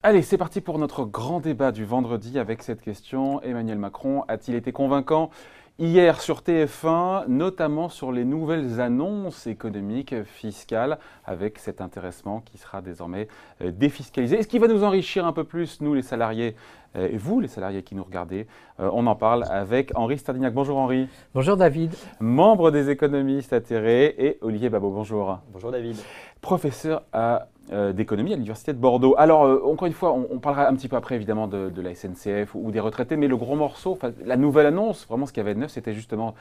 Allez, c'est parti pour notre grand débat du vendredi avec cette question. Emmanuel Macron a-t-il été convaincant hier sur TF1, notamment sur les nouvelles annonces économiques, fiscales, avec cet intéressement qui sera désormais défiscalisé? Est-ce qu'il va nous enrichir un peu plus, nous les salariés, et vous les salariés qui nous regardez? On en parle avec Henri Stardignac. Bonjour Henri. Bonjour David. Membre des économistes atterrés, et Olivier Babot. Bonjour. Bonjour David. Professeur d'économie à l'Université de Bordeaux. Alors, encore une fois, on parlera un petit peu après, évidemment, de la SNCF ou des retraités, mais le gros morceau, la nouvelle annonce, vraiment ce qu'il y avait de neuf, c'était justement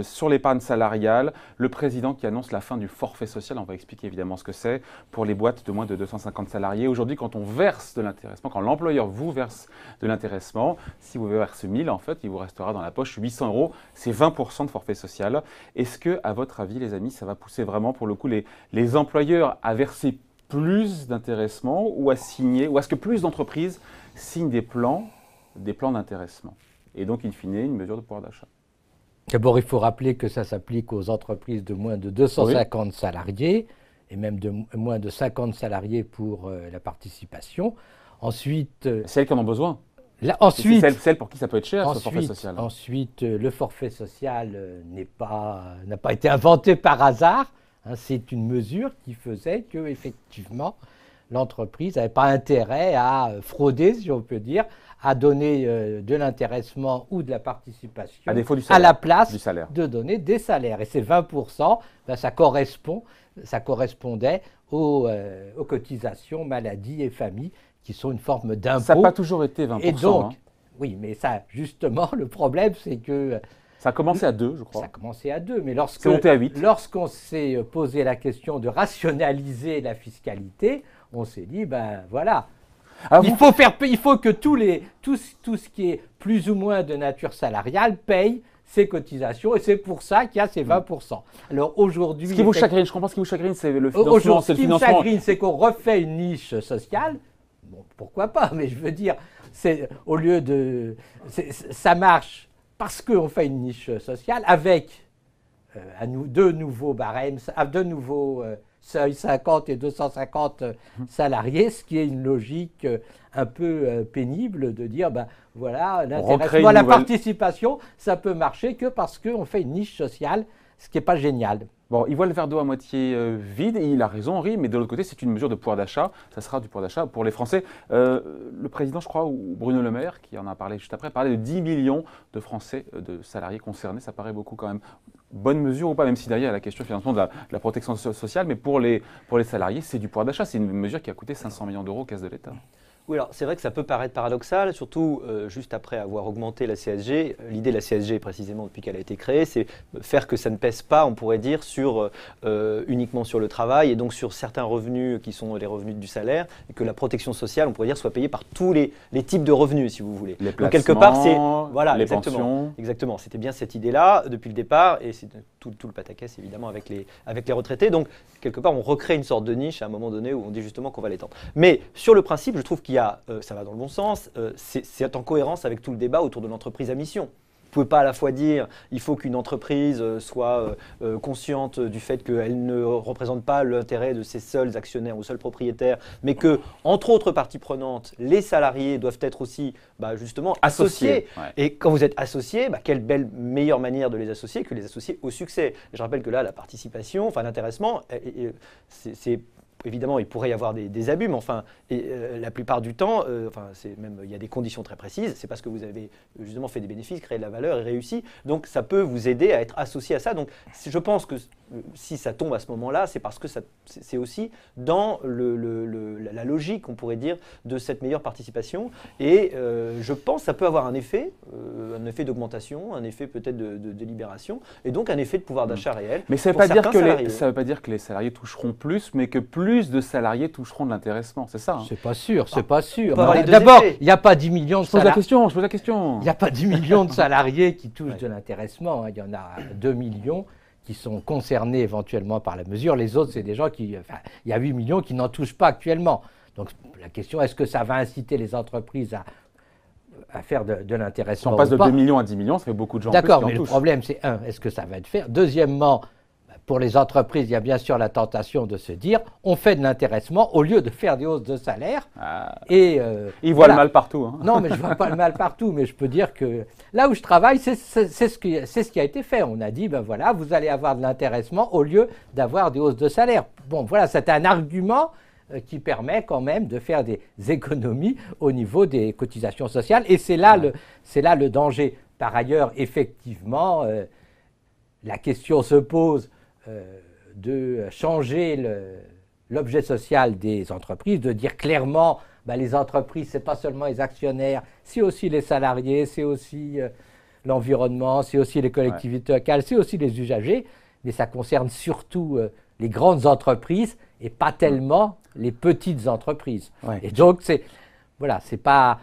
sur l'épargne salariale, le président qui annonce la fin du forfait social. On va expliquer évidemment ce que c'est pour les boîtes de moins de 250 salariés. Aujourd'hui, quand on verse de l'intéressement, quand l'employeur vous verse de l'intéressement, si vous versez 1000, en fait, il vous restera dans la poche 800 €. C'est 20% de forfait social. Est-ce que, à votre avis, les amis, ça va pousser vraiment, pour le coup, les employeurs à verser plus d'intéressement ou à signer, ou à ce que plus d'entreprises signent des plans d'intéressement et donc, in fine, une mesure de pouvoir d'achat? D'abord, il faut rappeler que ça s'applique aux entreprises de moins de 250 salariés et même de moins de 50 salariés pour la participation. Ensuite, celles qui en ont besoin. Ensuite, celles pour qui ça peut être cher, ce forfait social. Ensuite, le forfait social n'a pas été inventé par hasard. C'est une mesure qui faisait que, effectivement, l'entreprise n'avait pas intérêt à frauder, si on peut dire, à donner de l'intéressement ou de la participation à défaut du salaire, à la place du salaire. De donner des salaires. Et ces 20%, ça correspondait aux cotisations maladie et famille, qui sont une forme d'impôt. Ça n'a pas toujours été 20%. Et donc, oui, mais ça, justement, le problème, c'est que... Ça a commencé à 2, je crois. Ça a commencé à 2, mais c'est monté à 8. Lorsqu'on s'est posé la question de rationaliser la fiscalité, on s'est dit, ben voilà, il faut que tout ce qui est plus ou moins de nature salariale paye ses cotisations, et c'est pour ça qu'il y a ces 20%. Alors aujourd'hui... Ce qui vous chagrine, je comprends, ce qui vous chagrine, c'est le financement. Aujourd'hui, ce qui me chagrine, c'est qu'on refait une niche sociale. Bon, pourquoi pas, mais je veux dire, au lieu de... ça marche parce qu'on fait une niche sociale avec deux nouveaux barèmes, deux nouveaux seuils, 50 et 250 salariés, ce qui est une logique un peu pénible de dire, ben voilà, l'intéressement, la participation, ça peut marcher que parce qu'on fait une niche sociale, ce qui n'est pas génial. Bon, il voit le verre d'eau à moitié vide, et il a raison, Henri, mais de l'autre côté, c'est une mesure de pouvoir d'achat. Ça sera du pouvoir d'achat pour les Français. Le président, je crois, ou Bruno Le Maire, qui en a parlé juste après, parlait de 10 millions de Français, de salariés concernés. Ça paraît beaucoup quand même. Bonne mesure ou pas, même si derrière, il y a la question financement de la protection sociale, mais pour les salariés, c'est du pouvoir d'achat. C'est une mesure qui a coûté 500 millions d'euros aux caisses de l'État. Oui, alors c'est vrai que ça peut paraître paradoxal, surtout juste après avoir augmenté la CSG. L'idée de la CSG, précisément, depuis qu'elle a été créée, c'est faire que ça ne pèse pas, on pourrait dire, uniquement sur le travail et donc sur certains revenus qui sont les revenus du salaire, et que la protection sociale, on pourrait dire, soit payée par tous les types de revenus, si vous voulez. Les placements, donc, quelque part, c'est voilà, les exactement, pensions. Exactement, c'était bien cette idée-là depuis le départ, et c'est tout le pataquès, évidemment, avec les retraités. Donc, quelque part, on recrée une sorte de niche à un moment donné où on dit justement qu'on va l'étendre. Mais sur le principe, je trouve qu'il y a ça va dans le bon sens, c'est en cohérence avec tout le débat autour de l'entreprise à mission. Vous ne pouvez pas à la fois dire il faut qu'une entreprise soit consciente du fait qu'elle ne représente pas l'intérêt de ses seuls actionnaires ou seuls propriétaires, mais que, entre autres parties prenantes, les salariés doivent être aussi justement associés. Ouais. Et quand vous êtes associés, quelle meilleure manière de les associer que les associer au succès. Et je rappelle que là, la participation, enfin l'intéressement, c'est évidemment, il pourrait y avoir des abus, mais enfin, la plupart du temps, il y a des conditions très précises. C'est parce que vous avez justement fait des bénéfices, créé de la valeur et réussi. Donc, ça peut vous aider à être associé à ça. Donc, je pense que si ça tombe à ce moment-là, c'est parce que c'est aussi dans la logique, on pourrait dire, de cette meilleure participation. Et je pense que ça peut avoir un effet d'augmentation, un effet peut-être de libération, et donc un effet de pouvoir d'achat réel. Mais ça ne veut pas dire que les salariés toucheront plus, mais que plus de salariés toucheront de l'intéressement, c'est ça, hein? C'est pas sûr, c'est pas sûr. D'abord, il n'y a pas 10 millions de salariés. Je pose la question. Il n'y a pas 10 millions de salariés qui touchent de l'intéressement. Il y en a 2 millions qui sont concernés éventuellement par la mesure. Les autres, c'est des gens qui... il y a 8 millions qui n'en touchent pas actuellement. Donc la question, est-ce que ça va inciter les entreprises à faire de l'intéressement? Si on passe de 2 millions à 10 millions, ça fait beaucoup de gens. D'accord, mais le problème, c'est est-ce que ça va être fait? Deuxièmement, pour les entreprises, il y a bien sûr la tentation de se dire on fait de l'intéressement au lieu de faire des hausses de salaire. Et ils voient le mal partout. Hein. Non, mais je ne vois pas le mal partout, mais je peux dire que là où je travaille, c'est ce qui a été fait. On a dit, ben voilà, vous allez avoir de l'intéressement au lieu d'avoir des hausses de salaire. Bon, voilà, c'est un argument qui permet quand même de faire des économies au niveau des cotisations sociales. Et c'est là, le danger. Par ailleurs, effectivement, la question se pose de changer l'objet social des entreprises, de dire clairement, ben, les entreprises, ce n'est pas seulement les actionnaires, c'est aussi les salariés, c'est aussi l'environnement, c'est aussi les collectivités locales, c'est aussi les usagers, mais ça concerne surtout les grandes entreprises et pas tellement les petites entreprises. Ouais. Et donc, c'est pas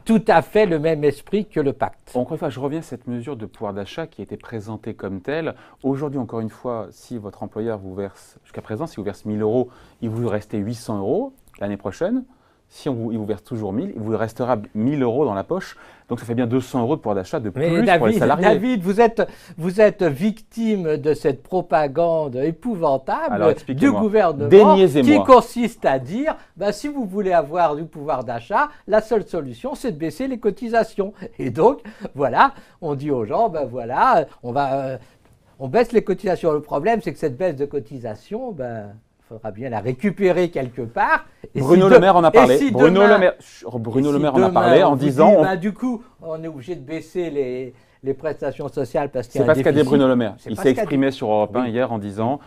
tout à fait le même esprit que le pacte. Encore une fois, je reviens à cette mesure de pouvoir d'achat qui a été présentée comme telle. Aujourd'hui, encore une fois, si votre employeur vous verse, jusqu'à présent, s'il vous verse 1 000 €, il vous restez 800 € l'année prochaine. Si il vous verse toujours 1 000, il vous restera 1 000 € dans la poche. Donc, ça fait bien 200 € de pouvoir d'achat de plus pour les salariés. David, vous êtes victime de cette propagande épouvantable du gouvernement qui consiste à dire si vous voulez avoir du pouvoir d'achat, la seule solution, c'est de baisser les cotisations. Et donc, voilà, on dit aux gens, on baisse les cotisations. Le problème, c'est que cette baisse de cotisation, il faudra bien la récupérer quelque part. Et Bruno Le Maire en a parlé. Bruno Le Maire en a parlé en disant... du coup, on est obligé de baisser les prestations sociales parce qu'il y a un déficit. C'est pas ce qu'a dit Bruno Le Maire. Il s'est exprimé sur Europe 1 hier en disant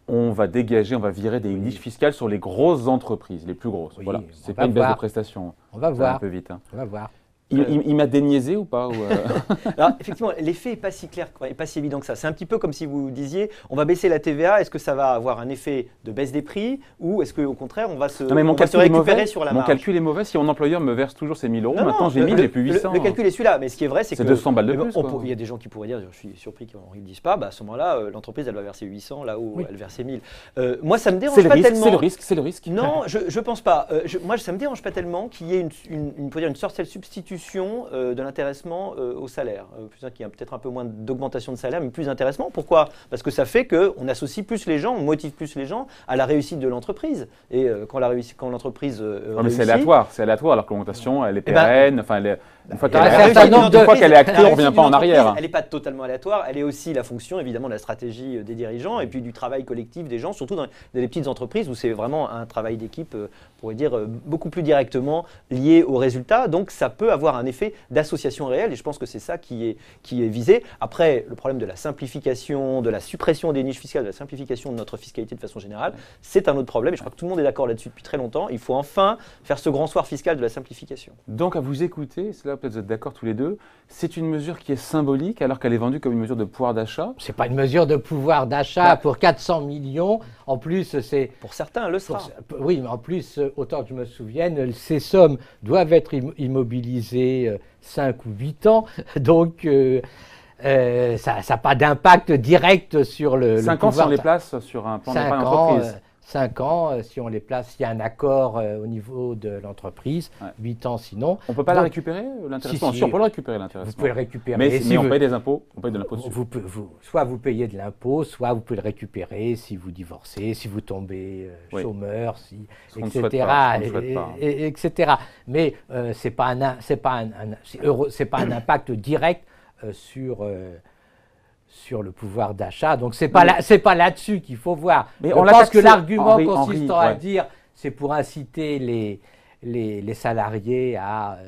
on va virer des niches fiscales sur les grosses entreprises, les plus grosses. Oui, voilà. C'est pas une baisse de prestations. On va voir. Un peu vite. On va voir. Il m'a déniaisé ou pas Alors, effectivement, l'effet n'est pas si clair, n'est pas si évident que ça. C'est un petit peu comme si vous disiez, on va baisser la TVA, est-ce que ça va avoir un effet de baisse des prix ou est-ce qu'au contraire, on va se récupérer sur la marge? Mon calcul est mauvais. Si mon employeur me verse toujours ses 1 000 €, maintenant j'ai 1 000, j'ai plus 800. Le calcul est celui-là, mais ce qui est vrai, c'est que… C'est 200 balles de plus. Il y a des gens qui pourraient dire, je suis surpris qu'ils ne le disent pas, à ce moment-là, l'entreprise, elle va verser 800 là où elle versait 1 000. Moi, ça me dérange pas tellement… C'est le risque. Non, je ne pense pas. Moi, ça ne me dérange pas tellement qu'il y ait une sorte de substitution de l'intéressement au salaire. Qu'il y a peut-être un peu moins d'augmentation de salaire, mais plus d'intéressement. Pourquoi? Parce que ça fait qu'on associe plus les gens, on motive plus les gens à la réussite de l'entreprise. Et quand l'entreprise mais c'est aléatoire, alors que l'augmentation, elle est pérenne. Une fois qu'elle est actée, on ne revient pas en arrière. Elle n'est pas totalement aléatoire, elle est aussi la fonction évidemment de la stratégie des dirigeants et puis du travail collectif des gens, surtout dans les petites entreprises où c'est vraiment un travail d'équipe, on pourrait dire, beaucoup plus directement lié aux résultats. Donc ça peut avoir un effet d'association réelle et je pense que c'est ça qui est visé. Après, le problème de la simplification, de la suppression des niches fiscales, de la simplification de notre fiscalité de façon générale, c'est un autre problème et je crois que tout le monde est d'accord là-dessus depuis très longtemps. Il faut enfin faire ce grand soir fiscal de la simplification. Donc à vous écouter, c'est là peut-être vous êtes d'accord tous les deux, c'est une mesure qui est symbolique alors qu'elle est vendue comme une mesure de pouvoir d'achat. C'est pas une mesure de pouvoir d'achat pour 400 millions. En plus, c'est… Pour certains, le sera. Oui, mais en plus, autant que je me souvienne, ces sommes doivent être immobilisées 5 ou 8 ans. Donc, ça n'a pas d'impact direct sur le 5 ans si on les place sur un plan d'épargne d'entreprise. 5 ans, si on les place, s'il y a un accord au niveau de l'entreprise, 8 ans sinon. On ne peut pas la récupérer, l'intéressement? Si, on peut le récupérer, l'intéressement. Vous pouvez le récupérer. Mais on paye des impôts, on paye de l'impôt dessus. Soit vous payez de l'impôt, soit vous pouvez le récupérer si vous divorcez, si vous tombez chômeur, etc. Mais ce n'est pas un impact direct sur le pouvoir d'achat. Donc, c'est pas là-dessus qu'il faut voir. Mais je pense que l'argument consistant à dire c'est pour inciter les salariés à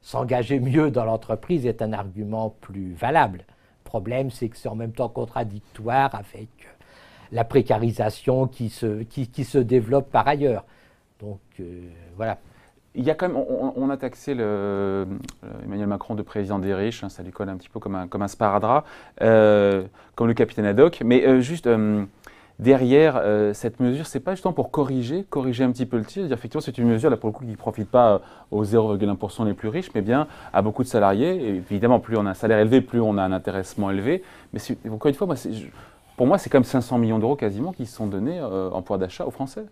s'engager mieux dans l'entreprise est un argument plus valable. Le problème, c'est que c'est en même temps contradictoire avec la précarisation qui se développe par ailleurs. Donc, voilà. Il y a quand même, on a taxé Emmanuel Macron de président des riches, ça lui colle un petit peu comme un sparadrap, comme le capitaine Haddock. Mais derrière cette mesure, c'est pas justement pour corriger un petit peu le tir. Effectivement, c'est une mesure là pour le coup qui ne profite pas aux 0,1% les plus riches, mais bien à beaucoup de salariés. Et évidemment, plus on a un salaire élevé, plus on a un intéressement élevé. Mais encore une fois, moi, pour moi, c'est quand même 500 millions d'euros quasiment qui sont donnés en pouvoir d'achat aux Français.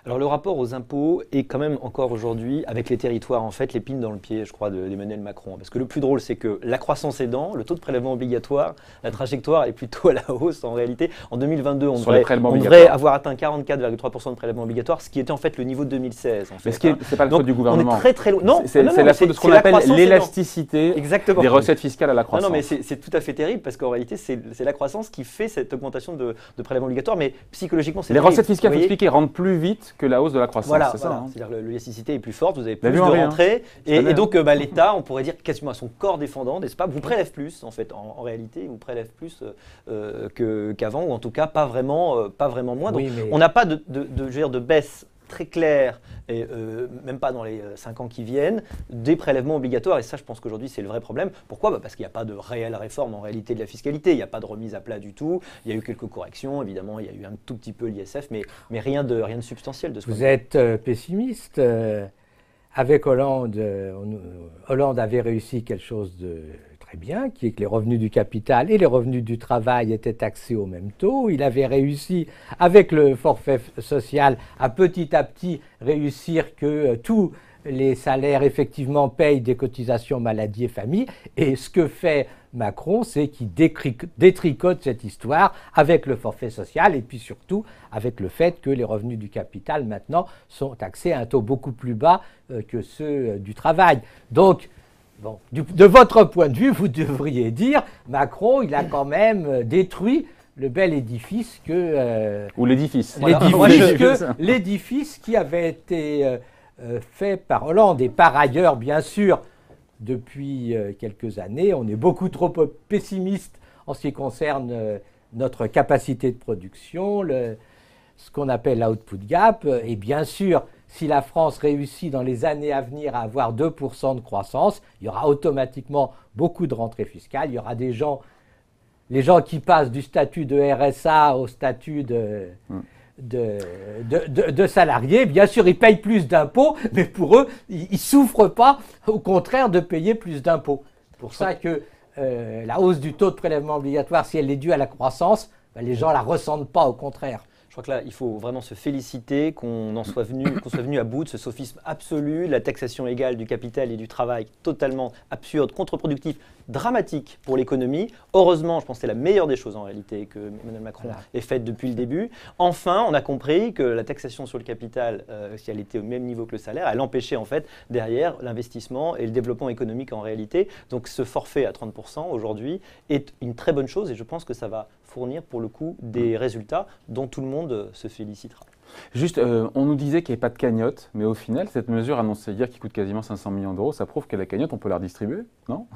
Alors le rapport aux impôts est quand même encore aujourd'hui, avec les territoires, en fait, l'épine dans le pied, je crois, d'Emmanuel Macron. Parce que le plus drôle, c'est que la croissance aidant, le taux de prélèvement obligatoire, la trajectoire est plutôt à la hausse en réalité. En 2022, on devrait avoir atteint 44,3% de prélèvement obligatoire, ce qui était en fait le niveau de 2016. En fait, mais c'est pas la faute du gouvernement. On est très très loin. Non, c'est la faute de ce qu'on appelle l'élasticité des recettes fiscales à la croissance. Non, mais c'est tout à fait terrible parce qu'en réalité, c'est la croissance qui fait cette augmentation de prélèvement obligatoire. Mais psychologiquement, c'est les recettes fiscales, il faut expliquer, rentrent plus vite que la hausse de la croissance. Voilà, c'est ça. Hein. C'est-à-dire que l'élasticité est plus forte, vous avez plus de rentrées. Et donc l'État, on pourrait dire quasiment à son corps défendant, n'est-ce pas, vous prélève plus en fait. En réalité, vous prélève plus qu'avant, ou en tout cas pas vraiment moins. Donc on n'a pas de baisse très claire, et même pas dans les 5 ans qui viennent, des prélèvements obligatoires. Et ça, je pense qu'aujourd'hui, c'est le vrai problème. Pourquoi ? Parce qu'il n'y a pas de réelle réforme en réalité de la fiscalité. Il n'y a pas de remise à plat du tout. Il y a eu quelques corrections, évidemment. Il y a eu un tout petit peu l'ISF, mais rien de substantiel de ce point de vue. Vous êtes pessimiste. Avec Hollande, Hollande avait réussi quelque chose de très bien, qui est que les revenus du capital et les revenus du travail étaient taxés au même taux. Il avait réussi, avec le forfait social, à petit réussir que tous les salaires effectivement payent des cotisations maladie et famille. Et ce que fait Macron, c'est qu'il détricote cette histoire avec le forfait social et puis surtout avec le fait que les revenus du capital maintenant sont taxés à un taux beaucoup plus bas que ceux du travail. Donc, bon, de votre point de vue, vous devriez dire Macron, il a quand même détruit le bel édifice que... ou l'édifice. L'édifice qui avait été fait par Hollande. Et par ailleurs, bien sûr, depuis quelques années, on est beaucoup trop pessimiste en ce qui concerne notre capacité de production, ce qu'on appelle l'output gap. Et bien sûr, si la France réussit dans les années à venir à avoir 2% de croissance, il y aura automatiquement beaucoup de rentrées fiscales. Il y aura les gens qui passent du statut de RSA au statut de salariés. Bien sûr, ils payent plus d'impôts, mais pour eux, ils ne souffrent pas, au contraire, de payer plus d'impôts. C'est pour ça que la hausse du taux de prélèvement obligatoire, si elle est due à la croissance, les gens ne la ressentent pas, au contraire. Je crois que là, il faut vraiment se féliciter qu'on soit venu à bout de ce sophisme absolu, la taxation égale du capital et du travail totalement absurde, contre-productif, dramatique pour l'économie. Heureusement, je pense que c'est la meilleure des choses en réalité que Emmanuel Macron ait faite depuis le début. Enfin, on a compris que la taxation sur le capital, si elle était au même niveau que le salaire, elle empêchait en fait derrière l'investissement et le développement économique en réalité. Donc ce forfait à 30% aujourd'hui est une très bonne chose et je pense que ça va fournir pour le coup des résultats dont tout le monde se félicitera. Juste, on nous disait qu'il n'y avait pas de cagnotte, mais au final, cette mesure annoncée hier qui coûte quasiment 500 millions d'euros, ça prouve que la cagnotte, on peut la redistribuer, non ?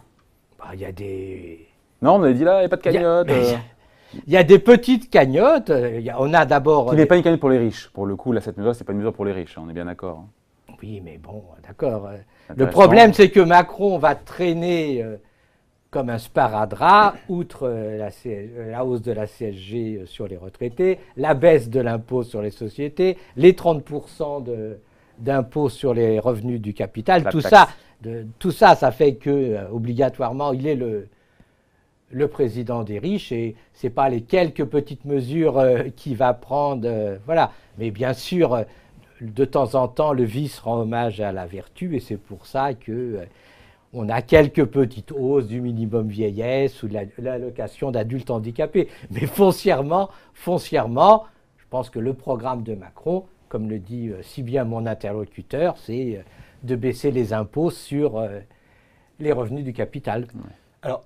Il y a des... Non, on avait dit là, il n'y a pas de cagnotte. Il y a des petites cagnottes. On a d'abord... Il n'est pas une cagnotte pour les riches. Pour le coup, là, cette mesure, ce n'est pas une mesure pour les riches, on est bien d'accord. Oui, mais bon, d'accord. Le problème, c'est que Macron va traîner comme un sparadrap, outre la hausse de la CSG sur les retraités, la baisse de l'impôt sur les sociétés, les 30% d'impôt sur les revenus du capital, tout ça, ça fait que obligatoirement, il est le président des riches et c'est pas les quelques petites mesures qu'il va prendre, voilà. Mais bien sûr, de temps en temps, le vice rend hommage à la vertu et c'est pour ça que on a quelques petites hausses du minimum vieillesse ou de l'allocation d'adultes handicapés. Mais foncièrement, je pense que le programme de Macron, comme le dit si bien mon interlocuteur, c'est de baisser les impôts sur les revenus du capital. Ouais. Alors,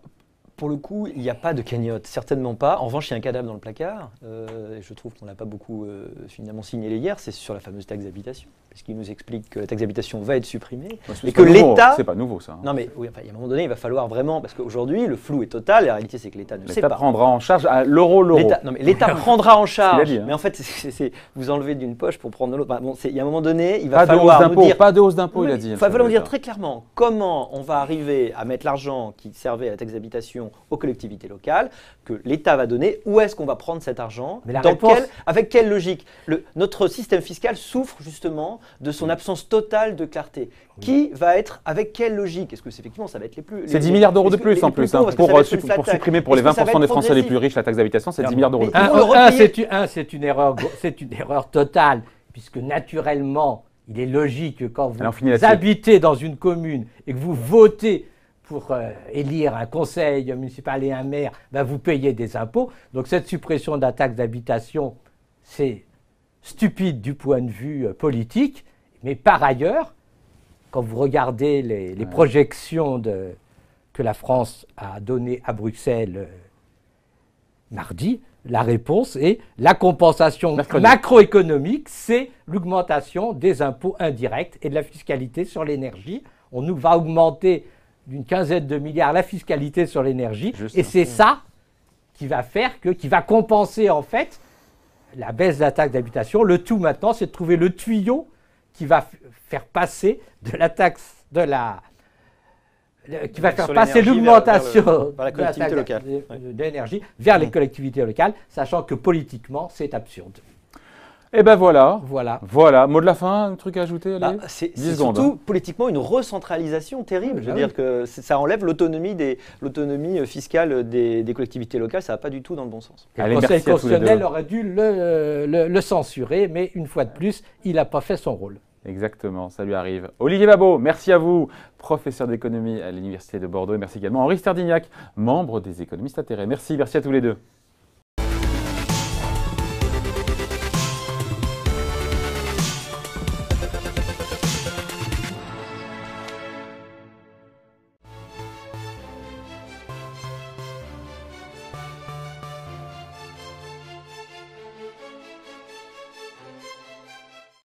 pour le coup, il n'y a pas de cagnotte, certainement pas. En revanche, il y a un cadavre dans le placard. Je trouve qu'on n'a pas beaucoup finalement signalé hier, c'est sur la fameuse taxe d'habitation. Puisqu'il nous explique que la taxe d'habitation va être supprimée. Et que l'État... C'est pas nouveau ça. Hein. Non mais oui, enfin, il y a un moment donné, il va falloir vraiment... Parce qu'aujourd'hui, le flou est total. La réalité, c'est que l'État ne sait pas. L'État prendra en charge à l'euro. Non mais l'État prendra en charge. Dit, hein. Mais en fait, vous enlevez d'une poche pour prendre de l'autre. Bon, il y a un moment donné, il va falloir nous dire... Pas de hausse d'impôt, il a dit. Il va falloir nous dire très clairement comment on va arriver à mettre l'argent qui servait à la taxe d'habitation aux collectivités locales, que l'État va donner. Où est-ce qu'on va prendre cet argent ? Avec quelle logique ? Notre système fiscal souffre justement de son absence totale de clarté. Qui va être, avec quelle logique? Est-ce que effectivement ça va être les plus... C'est 10 milliards d'euros de plus en plus, hein, pour supprimer pour les 20% des Français les plus riches la taxe d'habitation, c'est 10 milliards d'euros de plus. C'est une erreur totale, puisque naturellement, il est logique que quand vous habitez dans une commune et que vous votez pour élire un conseil municipal et un maire, ben vous payez des impôts. Donc cette suppression de la taxe d'habitation, c'est stupide du point de vue politique. Mais par ailleurs, quand vous regardez les projections que la France a données à Bruxelles mardi, la réponse est la compensation macroéconomique, c'est l'augmentation des impôts indirects et de la fiscalité sur l'énergie. On nous va augmenter d'une quinzaine de milliards la fiscalité sur l'énergie, et c'est ça qui va qui va compenser en fait la baisse de la taxe d'habitation. Le tout maintenant, c'est de trouver le tuyau qui va faire passer de la taxe qui va faire passer l'augmentation de l'énergie vers les collectivités locales, sachant que politiquement, c'est absurde. Et ben voilà. Mot de la fin, un truc à ajouter? C'est surtout politiquement une recentralisation terrible. Je veux dire que ça enlève l'autonomie fiscale des collectivités locales. Ça ne va pas du tout dans le bon sens. Le Conseil constitutionnel aurait dû le censurer, mais une fois de plus, il n'a pas fait son rôle. Exactement, ça lui arrive. Olivier Babot, merci à vous, professeur d'économie à l'Université de Bordeaux. Et merci également à Henri Sterdignac, membre des économistes atterrés. Merci à tous les deux.